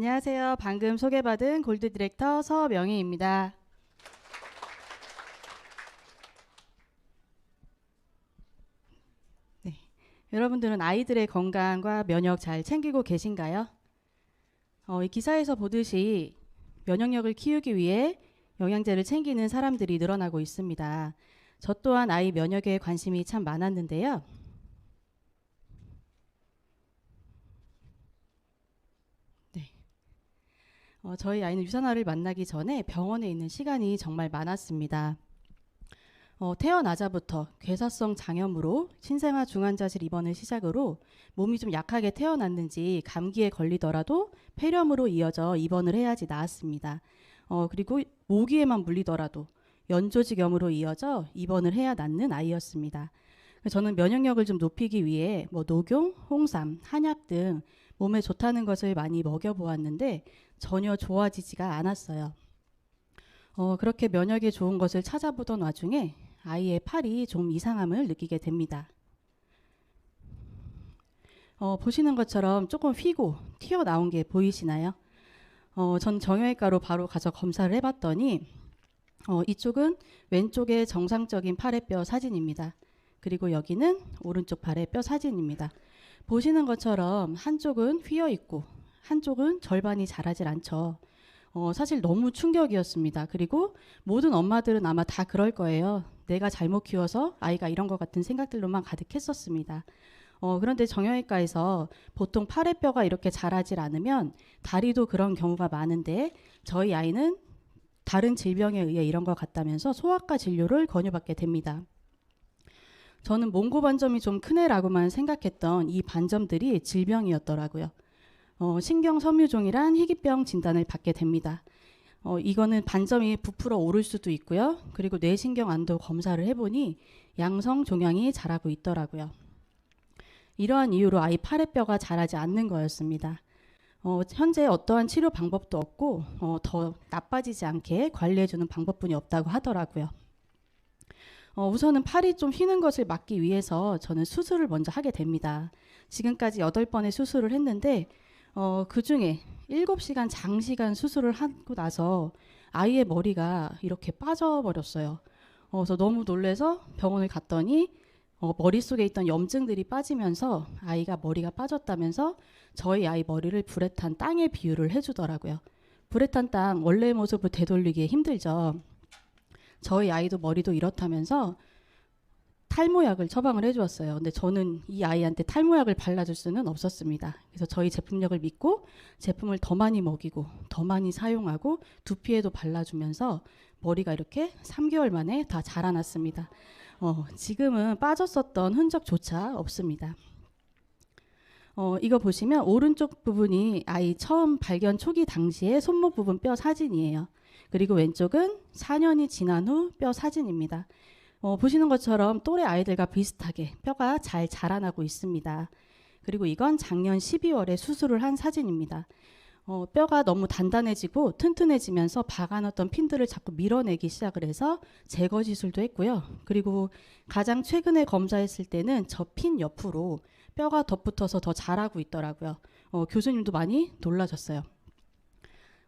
안녕하세요. 방금 소개받은 골드 디렉터 서명희입니다. 네. 여러분들은 아이들의 건강과 면역 잘 챙기고 계신가요? 이 기사에서 보듯이 면역력을 키우기 위해 영양제를 챙기는 사람들이 늘어나고 있습니다. 저 또한 아이 면역에 관심이 참 많았는데요. 저희 아이는 유산화를 만나기 전에 병원에 있는 시간이 정말 많았습니다. 태어나자부터 괴사성 장염으로 신생아 중환자실 입원을 시작으로 몸이 좀 약하게 태어났는지 감기에 걸리더라도 폐렴으로 이어져 입원을 해야지 나았습니다. 그리고 모기에만 물리더라도 연조직염으로 이어져 입원을 해야 낫는 아이였습니다. 저는 면역력을 좀 높이기 위해 녹용, 홍삼, 한약 등 몸에 좋다는 것을 많이 먹여보았는데 전혀 좋아지지가 않았어요. 그렇게 면역에 좋은 것을 찾아보던 와중에 아이의 팔이 좀 이상함을 느끼게 됩니다. 보시는 것처럼 조금 휘고 튀어나온 게 보이시나요? 전 정형외과로 바로 가서 검사를 해봤더니 이쪽은 왼쪽의 정상적인 팔의 뼈 사진입니다. 그리고 여기는 오른쪽 팔의 뼈 사진입니다. 보시는 것처럼 한쪽은 휘어 있고 한쪽은 절반이 자라질 않죠. 사실 너무 충격이었습니다. 그리고 모든 엄마들은 아마 다 그럴 거예요. 내가 잘못 키워서 아이가 이런 것 같은 생각들로만 가득했었습니다. 그런데 정형외과에서 보통 팔의 뼈가 이렇게 자라질 않으면 다리도 그런 경우가 많은데 저희 아이는 다른 질병에 의해 이런 것 같다면서 소아과 진료를 권유받게 됩니다. 저는 몽고 반점이 좀 크네라고만 생각했던 이 반점들이 질병이었더라고요. 신경섬유종이란 희귀병 진단을 받게 됩니다. 이거는 반점이 부풀어 오를 수도 있고요. 그리고 뇌신경안도 검사를 해보니 양성 종양이 자라고 있더라고요. 이러한 이유로 아이 팔의 뼈가 자라지 않는 거였습니다. 현재 어떠한 치료 방법도 없고 더 나빠지지 않게 관리해주는 방법뿐이 없다고 하더라고요. 우선은 팔이 좀 휘는 것을 막기 위해서 저는 수술을 먼저 하게 됩니다. 지금까지 8번의 수술을 했는데 그 중에 7시간 장시간 수술을 하고 나서 아이의 머리가 이렇게 빠져버렸어요. 그래서 너무 놀라서 병원을 갔더니 머릿속에 있던 염증들이 빠지면서 아이가 머리가 빠졌다면서 저희 아이 머리를 불에 탄 땅에 비유를 해주더라고요. 불에 탄 땅 원래의 모습을 되돌리기 힘들죠. 저희 아이도 머리도 이렇다면서 탈모약을 처방을 해주었어요. 근데 저는 이 아이한테 탈모약을 발라줄 수는 없었습니다. 그래서 저희 제품력을 믿고 제품을 더 많이 먹이고 더 많이 사용하고 두피에도 발라주면서 머리가 이렇게 3개월 만에 다 자라났습니다. 지금은 빠졌었던 흔적조차 없습니다. 이거 보시면 오른쪽 부분이 아이 처음 발견 초기 당시의 손목 부분 뼈 사진이에요. 그리고 왼쪽은 4년이 지난 후 뼈 사진입니다. 보시는 것처럼 또래 아이들과 비슷하게 뼈가 잘 자라나고 있습니다. 그리고 이건 작년 12월에 수술을 한 사진입니다. 뼈가 너무 단단해지고 튼튼해지면서 박아놨던 핀들을 자꾸 밀어내기 시작을 해서 제거 시술도 했고요. 그리고 가장 최근에 검사했을 때는 저 핀 옆으로 뼈가 덧붙어서 더 자라고 있더라고요. 교수님도 많이 놀라셨어요.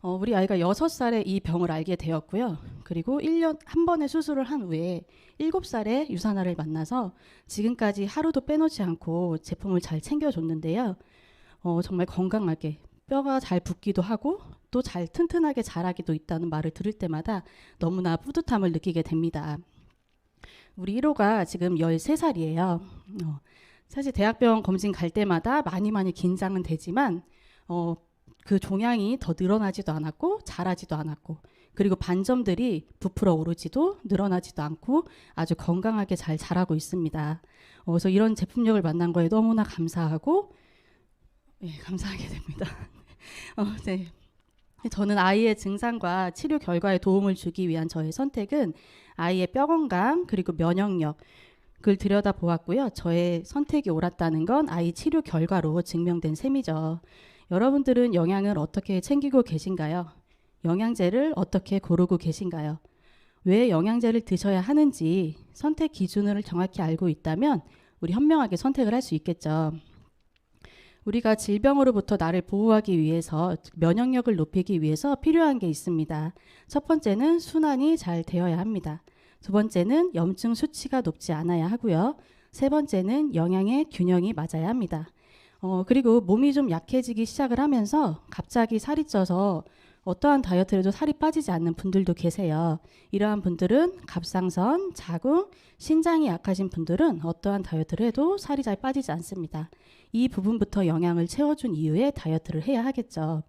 우리 아이가 6살에 이 병을 알게 되었고요. 그리고 1년 한 번의 수술을 한 후에 7살에 유산화를 만나서 지금까지 하루도 빼놓지 않고 제품을 잘 챙겨줬는데요. 정말 건강하게 뼈가 잘 붙기도 하고 또 잘 튼튼하게 자라기도 있다는 말을 들을 때마다 너무나 뿌듯함을 느끼게 됩니다. 우리 1호가 지금 13살이에요. 사실 대학병원 검진 갈 때마다 많이 긴장은 되지만 그 종양이 더 늘어나지도 않았고 자라지도 않았고 그리고 반점들이 부풀어 오르지도 늘어나지도 않고 아주 건강하게 잘 자라고 있습니다. 그래서 이런 제품력을 만난 거에 너무나 감사하고 감사하게 됩니다. 네. 저는 아이의 증상과 치료 결과에 도움을 주기 위한 저의 선택은 아이의 뼈 건강 그리고 면역력을 들여다보았고요. 저의 선택이 옳았다는 건 아이 치료 결과로 증명된 셈이죠. 여러분들은 영양을 어떻게 챙기고 계신가요? 영양제를 어떻게 고르고 계신가요? 왜 영양제를 드셔야 하는지 선택 기준을 정확히 알고 있다면 우리 현명하게 선택을 할 수 있겠죠. 우리가 질병으로부터 나를 보호하기 위해서 면역력을 높이기 위해서 필요한 게 있습니다. 첫 번째는 순환이 잘 되어야 합니다. 두 번째는 염증 수치가 높지 않아야 하고요. 세 번째는 영양의 균형이 맞아야 합니다. 그리고 몸이 좀 약해지기 시작을 하면서 갑자기 살이 쪄서 어떠한 다이어트를 해도 살이 빠지지 않는 분들도 계세요. 이러한 분들은 갑상선, 자궁, 신장이 약하신 분들은 어떠한 다이어트를 해도 살이 잘 빠지지 않습니다. 이 부분부터 영양을 채워준 이후에 다이어트를 해야 하겠죠.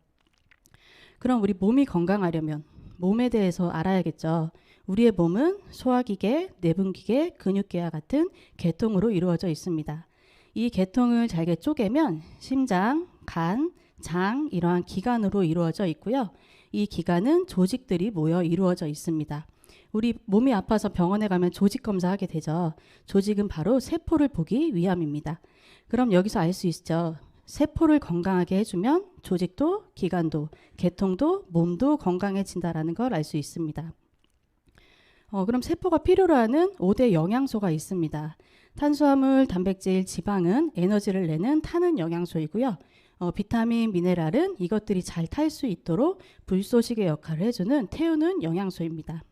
그럼 우리 몸이 건강하려면 몸에 대해서 알아야겠죠. 우리의 몸은 소화기계, 내분기계, 근육계와 같은 계통으로 이루어져 있습니다. 이 계통을 잘게 쪼개면 심장, 간, 장 이러한 기관으로 이루어져 있고요. 이 기관은 조직들이 모여 이루어져 있습니다. 우리 몸이 아파서 병원에 가면 조직 검사하게 되죠. 조직은 바로 세포를 보기 위함입니다. 그럼 여기서 알 수 있죠. 세포를 건강하게 해주면 조직도, 기관도, 계통도, 몸도 건강해진다라는 걸 알 수 있습니다. 그럼 세포가 필요로 하는 5대 영양소가 있습니다. 탄수화물, 단백질, 지방은 에너지를 내는 타는 영양소이고요. 비타민, 미네랄은 이것들이 잘 탈 수 있도록 불쏘시개 역할을 해주는 태우는 영양소입니다.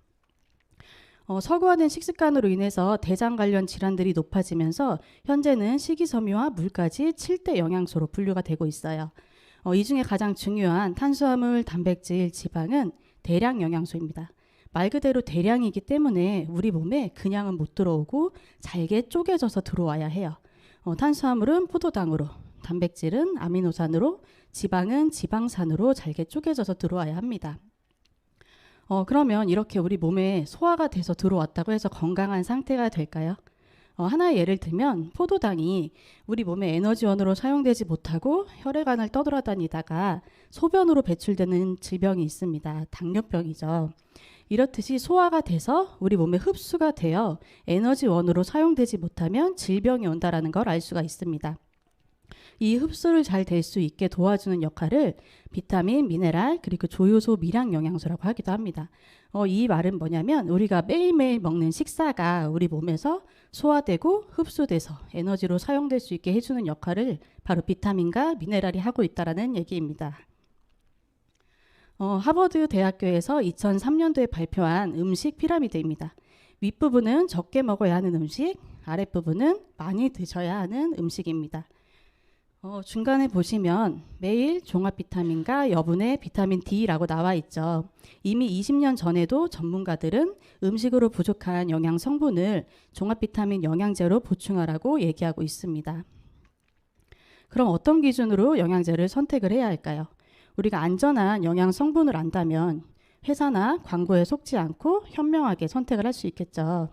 서구화된 식습관으로 인해서 대장 관련 질환들이 높아지면서 현재는 식이섬유와 물까지 7대 영양소로 분류가 되고 있어요. 이 중에 가장 중요한 탄수화물, 단백질, 지방은 대량 영양소입니다. 말 그대로 대량이기 때문에 우리 몸에 그냥은 못 들어오고 잘게 쪼개져서 들어와야 해요. 탄수화물은 포도당으로, 단백질은 아미노산으로, 지방은 지방산으로 잘게 쪼개져서 들어와야 합니다. 그러면 이렇게 우리 몸에 소화가 돼서 들어왔다고 해서 건강한 상태가 될까요? 하나의 예를 들면 포도당이 우리 몸의 에너지원으로 사용되지 못하고 혈액안을 떠돌아다니다가 소변으로 배출되는 질병이 있습니다. 당뇨병이죠. 이렇듯이 소화가 돼서 우리 몸에 흡수가 되어 에너지원으로 사용되지 못하면 질병이 온다라는 걸 알 수가 있습니다. 이 흡수를 잘 될 수 있게 도와주는 역할을 비타민, 미네랄, 그리고 조효소, 미량 영양소라고 하기도 합니다. 이 말은 뭐냐면 우리가 매일매일 먹는 식사가 우리 몸에서 소화되고 흡수돼서 에너지로 사용될 수 있게 해주는 역할을 바로 비타민과 미네랄이 하고 있다는 얘기입니다. 하버드 대학교에서 2003년도에 발표한 음식 피라미드입니다. 윗부분은 적게 먹어야 하는 음식, 아랫부분은 많이 드셔야 하는 음식입니다. 중간에 보시면 매일 종합 비타민과 여분의 비타민 D라고 나와 있죠. 이미 20년 전에도 전문가들은 음식으로 부족한 영양 성분을 종합 비타민 영양제로 보충하라고 얘기하고 있습니다. 그럼 어떤 기준으로 영양제를 선택을 해야 할까요? 우리가 안전한 영양 성분을 안다면 회사나 광고에 속지 않고 현명하게 선택을 할 수 있겠죠.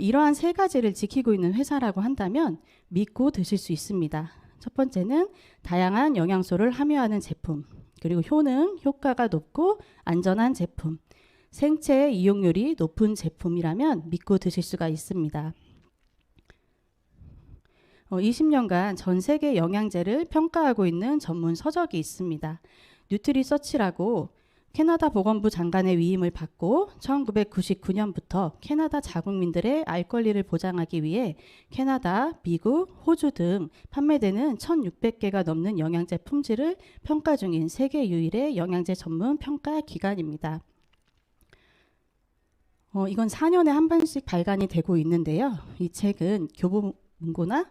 이러한 세 가지를 지키고 있는 회사라고 한다면 믿고 드실 수 있습니다. 첫 번째는 다양한 영양소를 함유하는 제품, 그리고 효능, 효과가 높고 안전한 제품, 생체 이용률이 높은 제품이라면 믿고 드실 수가 있습니다. 20년간 전 세계 영양제를 평가하고 있는 전문 서적이 있습니다. 뉴트리서치라고 캐나다 보건부 장관의 위임을 받고 1999년부터 캐나다 자국민들의 알 권리를 보장하기 위해 캐나다, 미국, 호주 등 판매되는 1,600개가 넘는 영양제 품질을 평가 중인 세계 유일의 영양제 전문 평가 기관입니다. 이건 4년에 한 번씩 발간이 되고 있는데요. 이 책은 교보문고나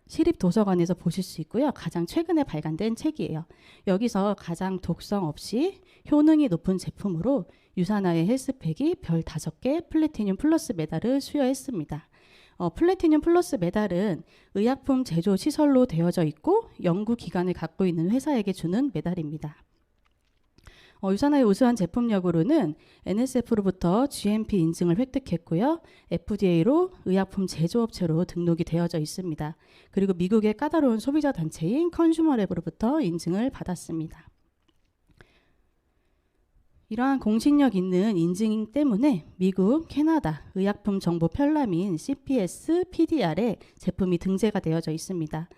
시립도서관에서 보실 수 있고요. 가장 최근에 발간된 책이에요. 여기서 가장 독성 없이 효능이 높은 제품으로 유산화의 헬스팩이 별 5개 플래티늄 플러스 메달을 수여했습니다. 플래티늄 플러스 메달은 의약품 제조 시설로 되어져 있고 연구기관을 갖고 있는 회사에게 주는 메달입니다. 유산화의 우수한 제품력으로는 NSF로부터 GMP 인증을 획득했고요. FDA로 의약품 제조업체로 등록이 되어져 있습니다. 그리고 미국의 까다로운 소비자 단체인 컨슈머랩으로부터 인증을 받았습니다. 이러한 공신력 있는 인증 때문에 미국, 캐나다 의약품 정보 편람인 CPS, PDR에 제품이 등재가 되어져 있습니다.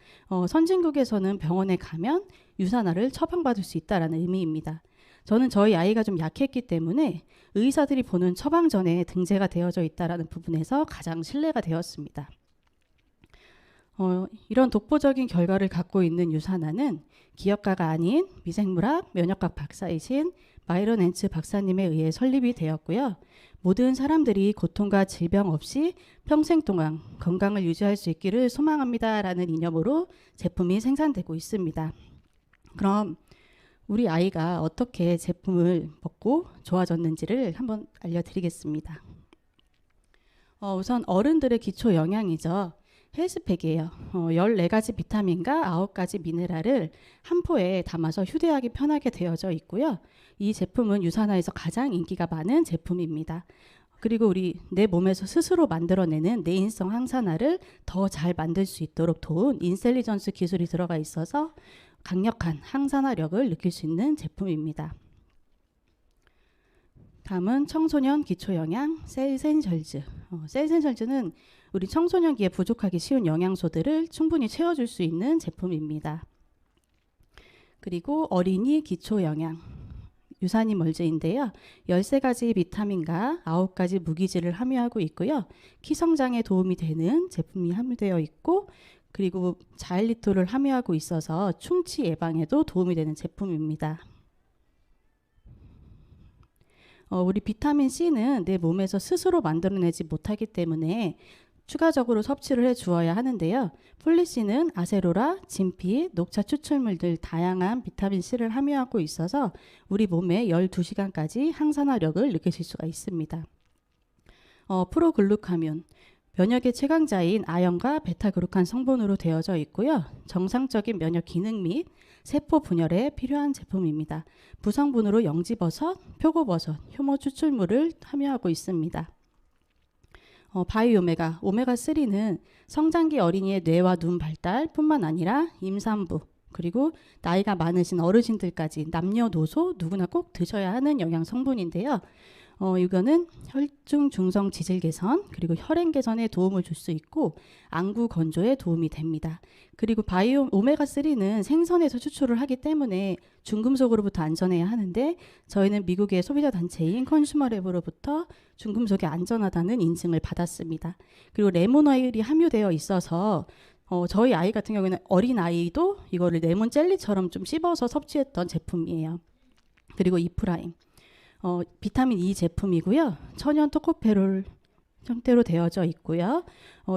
선진국에서는 병원에 가면 유산화를 처방받을 수 있다는 의미입니다. 저는 저희 아이가 좀 약했기 때문에 의사들이 보는 처방전에 등재가 되어져 있다는 부분에서 가장 신뢰가 되었습니다. 이런 독보적인 결과를 갖고 있는 유산화는 기업가가 아닌 미생물학 면역학 박사이신 마이런 헨츠 박사님에 의해 설립이 되었고요. 모든 사람들이 고통과 질병 없이 평생 동안 건강을 유지할 수 있기를 소망합니다라는 이념으로 제품이 생산되고 있습니다. 그럼 우리 아이가 어떻게 제품을 먹고 좋아졌는지를 한번 알려드리겠습니다. 우선 어른들의 기초 영양이죠. 헬스팩이에요. 14가지 비타민과 9가지 미네랄을 한 포에 담아서 휴대하기 편하게 되어져 있고요. 이 제품은 유산화에서 가장 인기가 많은 제품입니다. 그리고 우리 내 몸에서 스스로 만들어내는 내인성 항산화를 더 잘 만들 수 있도록 도운 인셀리전스 기술이 들어가 있어서 강력한 항산화력을 느낄 수 있는 제품입니다. 다음은 청소년 기초영양 셀센셜즈. 셀센셜즈는 우리 청소년기에 부족하기 쉬운 영양소들을 충분히 채워줄 수 있는 제품입니다. 그리고 어린이 기초영양 유산이 멀즈인데요. 13가지 비타민과 9가지 무기질을 함유하고 있고요. 키 성장에 도움이 되는 제품이 함유되어 있고 그리고 자일리톨을 함유하고 있어서 충치 예방에도 도움이 되는 제품입니다. 우리 비타민 C는 내 몸에서 스스로 만들어내지 못하기 때문에 추가적으로 섭취를 해 주어야 하는데요. 폴리씨는 아세로라, 진피, 녹차 추출물 등 다양한 비타민 C를 함유하고 있어서 우리 몸에 12시간까지 항산화력을 느끼실 수가 있습니다. 프로글루카뮴, 면역의 최강자인 아연과 베타그루칸 성분으로 되어져 있고요. 정상적인 면역 기능 및 세포 분열에 필요한 제품입니다. 부성분으로 영지버섯, 표고버섯, 효모 추출물을 함유하고 있습니다. 바이오메가, 오메가3는 성장기 어린이의 뇌와 눈 발달뿐만 아니라 임산부, 그리고 나이가 많으신 어르신들까지 남녀노소 누구나 꼭 드셔야 하는 영양 성분인데요. 이거는 혈중 중성 지질 개선 그리고 혈행 개선에 도움을 줄 수 있고 안구 건조에 도움이 됩니다. 그리고 오메가3는 생선에서 추출을 하기 때문에 중금속으로부터 안전해야 하는데 저희는 미국의 소비자 단체인 컨슈머랩으로부터 중금속이 안전하다는 인증을 받았습니다. 그리고 레몬 오일이 함유되어 있어서 저희 아이 같은 경우에는 어린 아이도 이거를 레몬 젤리처럼 좀 씹어서 섭취했던 제품이에요. 그리고 이프라임. 비타민 E 제품이고요. 천연 토코페롤 형태로 되어져 있고요.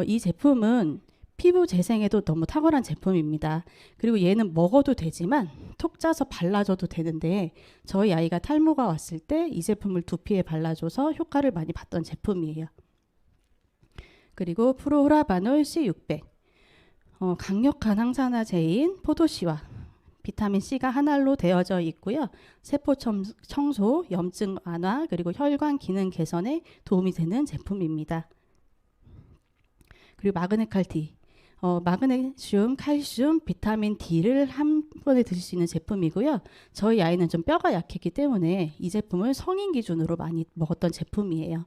이 제품은 피부 재생에도 너무 탁월한 제품입니다. 그리고 얘는 먹어도 되지만 톡 짜서 발라줘도 되는데 저희 아이가 탈모가 왔을 때 이 제품을 두피에 발라줘서 효과를 많이 봤던 제품이에요. 그리고 프로후라바놀 C600 강력한 항산화제인 포도씨와 비타민 C가 한 알로 되어져 있고요. 세포 청소, 염증 완화, 그리고 혈관 기능 개선에 도움이 되는 제품입니다. 그리고 마그네칼디, 마그네슘, 칼슘, 비타민 D를 한 번에 드실 수 있는 제품이고요. 저희 아이는 좀 뼈가 약했기 때문에 이 제품을 성인 기준으로 많이 먹었던 제품이에요.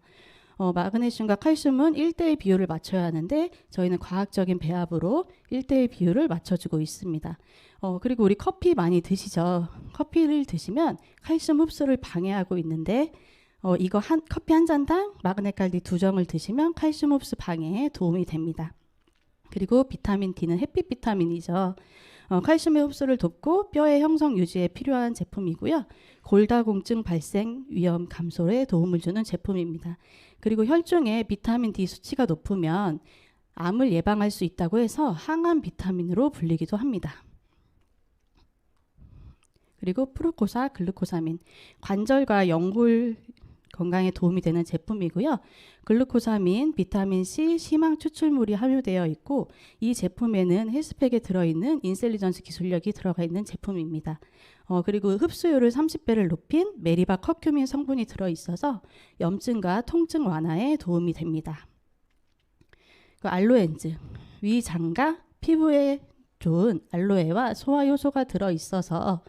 마그네슘과 칼슘은 1대1 비율을 맞춰야 하는데 저희는 과학적인 배합으로 1대1 비율을 맞춰주고 있습니다. 그리고 우리 커피 많이 드시죠. 커피를 드시면 칼슘 흡수를 방해하고 있는데 이거 커피 한 잔당 마그네칼디 2정을 드시면 칼슘 흡수 방해에 도움이 됩니다. 그리고 비타민 D는 햇빛 비타민이죠. 칼슘의 흡수를 돕고 뼈의 형성 유지에 필요한 제품이고요. 골다공증 발생 위험 감소에 도움을 주는 제품입니다. 그리고 혈중에 비타민 D 수치가 높으면 암을 예방할 수 있다고 해서 항암 비타민으로 불리기도 합니다. 그리고 프루코사 글루코사민, 관절과 연골 건강에 도움이 되는 제품이고요. 글루코사민, 비타민 C, 심항 추출물이 함유되어 있고 이 제품에는 헬스팩에 들어있는 인셀리전스 기술력이 들어가 있는 제품입니다. 그리고 흡수율을 30배를 높인 메리바 커큐민 성분이 들어있어서 염증과 통증 완화에 도움이 됩니다. 알로엔즈, 위장과 피부에 좋은 알로에와 소화 효소가 들어있어서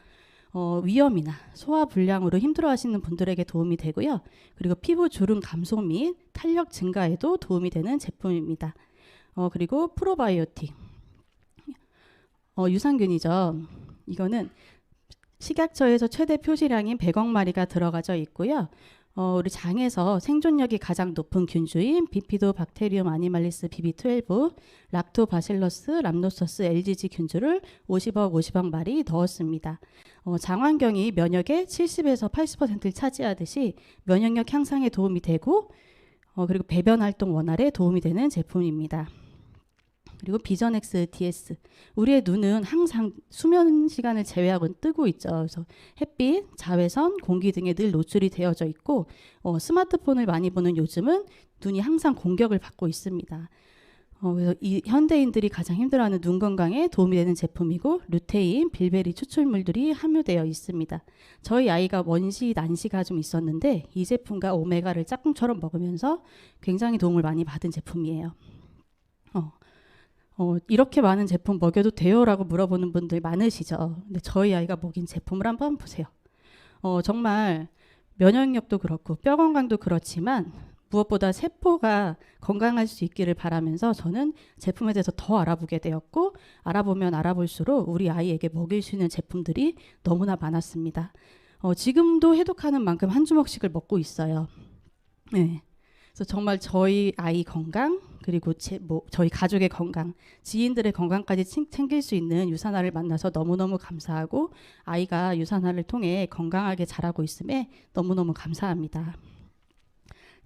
위염이나 소화 불량으로 힘들어하시는 분들에게 도움이 되고요. 그리고 피부 주름 감소 및 탄력 증가에도 도움이 되는 제품입니다. 그리고 프로바이오틱, 유산균이죠. 이거는 식약처에서 최대 표시량인 100억 마리가 들어가져 있고요. 우리 장에서 생존력이 가장 높은 균주인 비피도박테리움 아니말리스 BB12, 락토바실러스 람노서스 LGG 균주를 50억 마리 넣었습니다. 장 환경이 면역의 70에서 80%를 차지하듯이 면역력 향상에 도움이 되고 그리고 배변 활동 원활에 도움이 되는 제품입니다. 그리고 비전X DS. 우리의 눈은 항상 수면 시간을 제외하고는 뜨고 있죠. 그래서 햇빛, 자외선, 공기 등에 늘 노출이 되어져 있고 스마트폰을 많이 보는 요즘은 눈이 항상 공격을 받고 있습니다. 그래서 이 현대인들이 가장 힘들어하는 눈 건강에 도움이 되는 제품이고 루테인, 빌베리 추출물들이 함유되어 있습니다. 저희 아이가 원시, 난시가 좀 있었는데 이 제품과 오메가를 짝꿍처럼 먹으면서 굉장히 도움을 많이 받은 제품이에요. 이렇게 많은 제품 먹여도 돼요? 라고 물어보는 분들 많으시죠. 근데 저희 아이가 먹인 제품을 한번 보세요. 정말 면역력도 그렇고 뼈 건강도 그렇지만 무엇보다 세포가 건강할 수 있기를 바라면서 저는 제품에 대해서 더 알아보게 되었고 알아보면 알아볼수록 우리 아이에게 먹일 수 있는 제품들이 너무나 많았습니다. 지금도 해독하는 만큼 한 주먹씩을 먹고 있어요. 네. 그래서 정말 저희 아이 건강 그리고 저희 가족의 건강, 지인들의 건강까지 챙길 수 있는 유산화를 만나서 너무너무 감사하고 아이가 유산화를 통해 건강하게 자라고 있음에 너무너무 감사합니다.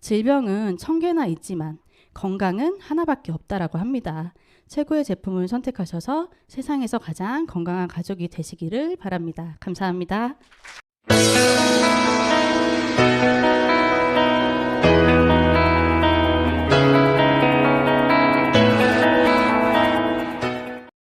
질병은 1000개나 있지만 건강은 하나밖에 없다라고 합니다. 최고의 제품을 선택하셔서 세상에서 가장 건강한 가족이 되시기를 바랍니다. 감사합니다.